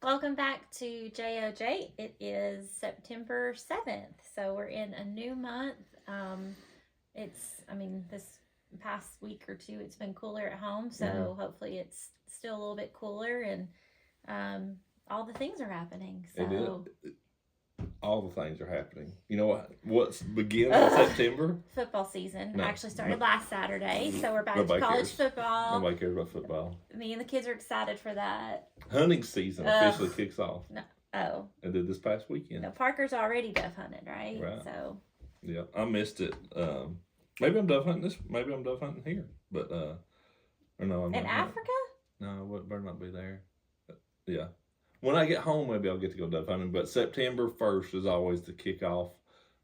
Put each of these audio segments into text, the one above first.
Welcome back to JOJ. It is September 7th, so we're in a new month. This past week or two, it's been cooler at home, so hopefully it's still a little bit cooler and all the things are happening. It is. So, All the things are happening. You know what? What's begins in September? football season No, actually started no. last Saturday, so we're back to Nobody college cares. football. Nobody cares about football. Me and the kids are excited for that. Hunting season officially kicks off. No, oh, It did this past weekend. no, Parker's already dove hunted, right? Right. So. Yeah, I missed it. Maybe I'm dove hunting this. Maybe I'm dove hunting here. But or no, I'm In not. Africa? No, it better not be there. Yeah. When I get home, maybe I'll get to go dove hunting. But September 1st is always the kickoff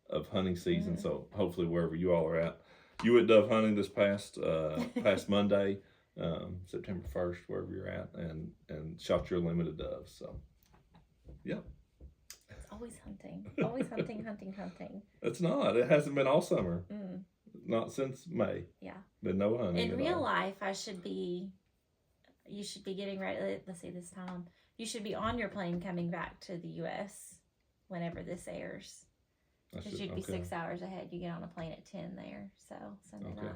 of hunting season. So hopefully wherever you all are at, you went dove hunting this past Monday, September 1st, wherever you're at, and shot your limited doves. So, yeah. It's always hunting. Always hunting, hunting, hunting. It's not. It hasn't been all summer. Mm. Not since May. Yeah. Been no hunting. In real life, you should be getting ready. Let's see this time. You should be on your plane coming back to the U.S. whenever this airs. Because you'd be 6 hours ahead. You get on a plane at 10 there. So, Sunday night.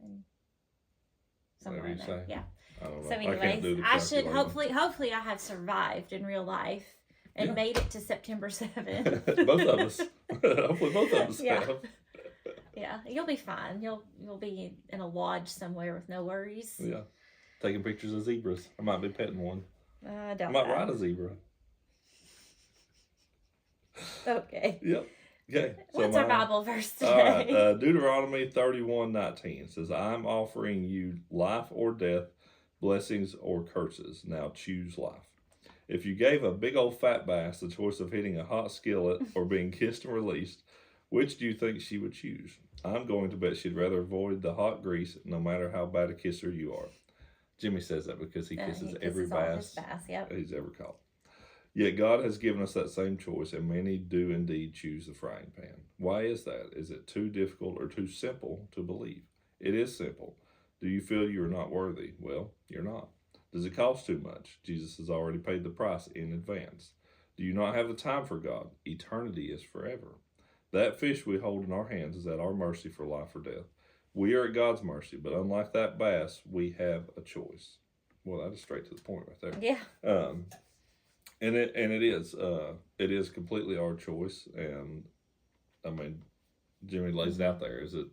And somewhere in there. Yeah. I don't know. So anyways, I should hopefully I have survived in real life and made it to September 7th. Both of us. Hopefully both of us have. Yeah, you'll be fine. You'll be in a lodge somewhere with no worries. Yeah. Taking pictures of zebras. I might be petting one. I don't I might ride a zebra. Okay. Yep. Okay. What's our Bible verse today? All right. Deuteronomy 31:19 says, I'm offering you life or death, blessings or curses. Now choose life. If you gave a big old fat bass the choice of hitting a hot skillet or being kissed and released, which do you think she would choose? I'm going to bet she'd rather avoid the hot grease no matter how bad a kisser you are. Jimmy says that because he kisses every bass he's ever caught. Yet God has given us that same choice, and many do indeed choose the frying pan. Why is that? Is it too difficult or too simple to believe? It is simple. Do you feel you're not worthy? Well, you're not. Does it cost too much? Jesus has already paid the price in advance. Do you not have the time for God? Eternity is forever. That fish we hold in our hands is at our mercy for life or death. We are at God's mercy, but unlike that bass, we have a choice. Well, that is straight to the point right there. Yeah. And it is completely our choice. And I mean, Jimmy lays it out there. Is it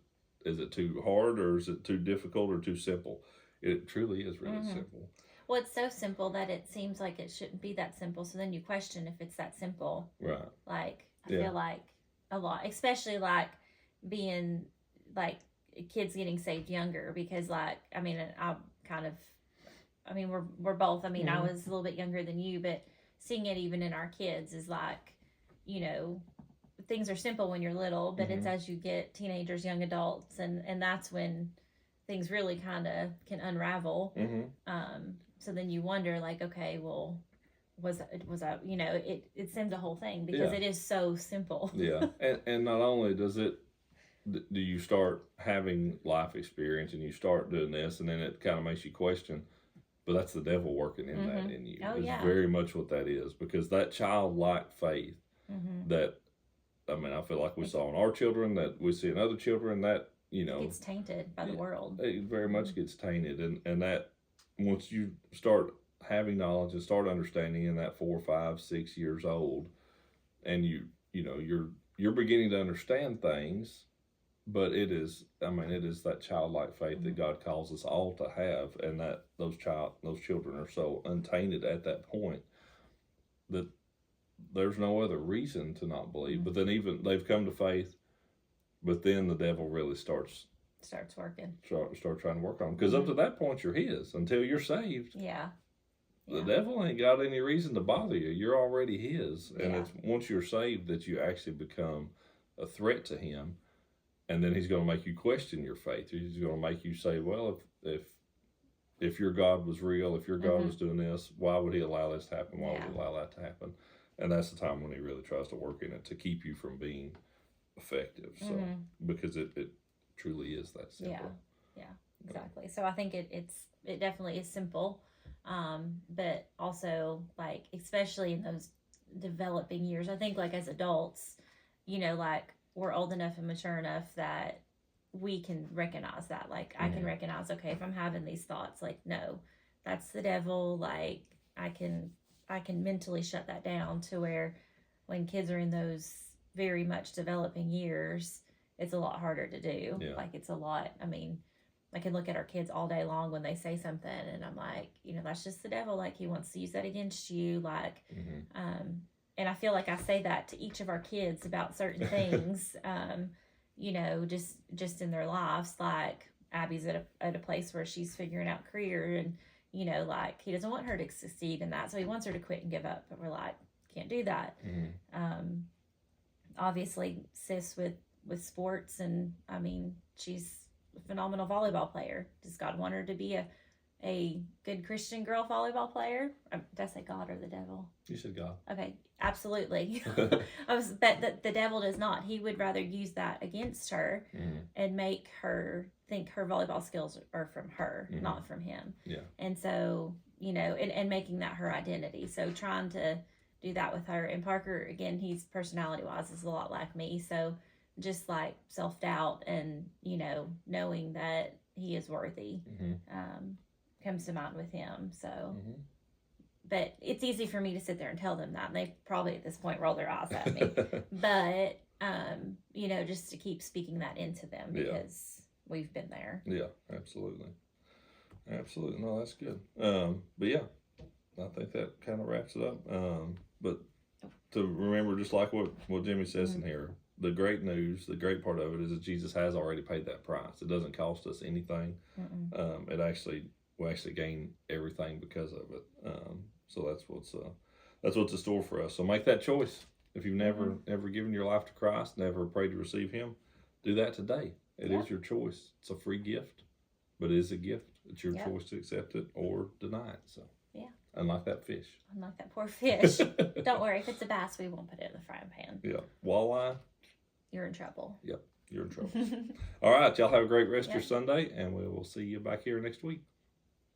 too hard, or is it too difficult, or too simple? It truly is really simple. Well, it's so simple that it seems like it shouldn't be that simple. So then you question if it's that simple. Right. Like, I feel like a lot, especially like being like kids getting saved younger, because like, we're both, I was a little bit younger than you, but seeing it even in our kids is like, things are simple when you're little, but it's as you get teenagers, young adults, and that's when things really kind of can unravel. So then you wonder, like, okay, well, was I, it sends a whole thing because it is so simple. Yeah. And not only do you start having life experience and you start doing this, and then it kind of makes you question, but that's the devil working in that in you. Oh, it's very much what that is, because that childlike faith that, I feel like we saw in our children, that we see in other children, that, gets tainted by the world. It very much gets tainted. And that once you start having knowledge and start understanding in that 4, 5, 6 years old, and you're beginning to understand things, but it is that childlike faith that God calls us all to have, and that those children are so untainted at that point that there's no other reason to not believe. But then even they've come to faith, but then the devil really starts working. Start trying to work on them, because up to that point you're his until you're saved. Yeah. The devil ain't got any reason to bother you. You're already his, and it's once you're saved that you actually become a threat to him, and then he's going to make you question your faith. He's going to make you say, well, if your God was real, if your God was doing this, why would he allow this to happen? Why would he allow that to happen? And that's the time when he really tries to work in it to keep you from being effective. So because it truly is that simple. Yeah, exactly. So I think it definitely is simple. But also, like, especially in those developing years, I think, like, as adults, like, we're old enough and mature enough that we can recognize that. Like, I can recognize, okay, if I'm having these thoughts, like, no, that's the devil. Like, I can mentally shut that down, to where when kids are in those very much developing years, it's a lot harder to do. Yeah. Like, it's a lot. I mean, I can look at our kids all day long when they say something, and I'm like, that's just the devil. Like, he wants to use that against you. Like, and I feel like I say that to each of our kids about certain things, just in their lives. Like, Abby's at a place where she's figuring out career, and, like, he doesn't want her to succeed in that. So he wants her to quit and give up. But we're like, can't do that. Obviously, sis with sports, and I mean, she's a phenomenal volleyball player. Does God want her to be a good Christian girl volleyball player? Did I say God or the devil? You said God. Okay, absolutely. But the devil does not. He would rather use that against her and make her think her volleyball skills are from her, not from him. Yeah. And so, and making that her identity. So trying to do that with her. And Parker, again, he's personality-wise is a lot like me. So just like self-doubt and, knowing that he is worthy comes to mind with him. So, but it's easy for me to sit there and tell them that, and they probably at this point roll their eyes at me. But, just to keep speaking that into them, because we've been there. Yeah, absolutely. Absolutely. No, that's good. But yeah, I think that kind of wraps it up. But to remember, just like what Jimmy says in here, the great news, the great part of it is that Jesus has already paid that price. It doesn't cost us anything. We actually gain everything because of it. So that's what's in store for us. So make that choice. If you've never given your life to Christ, never prayed to receive Him, do that today. It is your choice. It's a free gift, but it is a gift. It's your choice to accept it or deny it. So unlike that fish. Unlike that poor fish. Don't worry, if it's a bass, we won't put it in the frying pan. Yeah, walleye. You're in trouble. Yep, you're in trouble. All right, y'all have a great rest of your Sunday, and we will see you back here next week.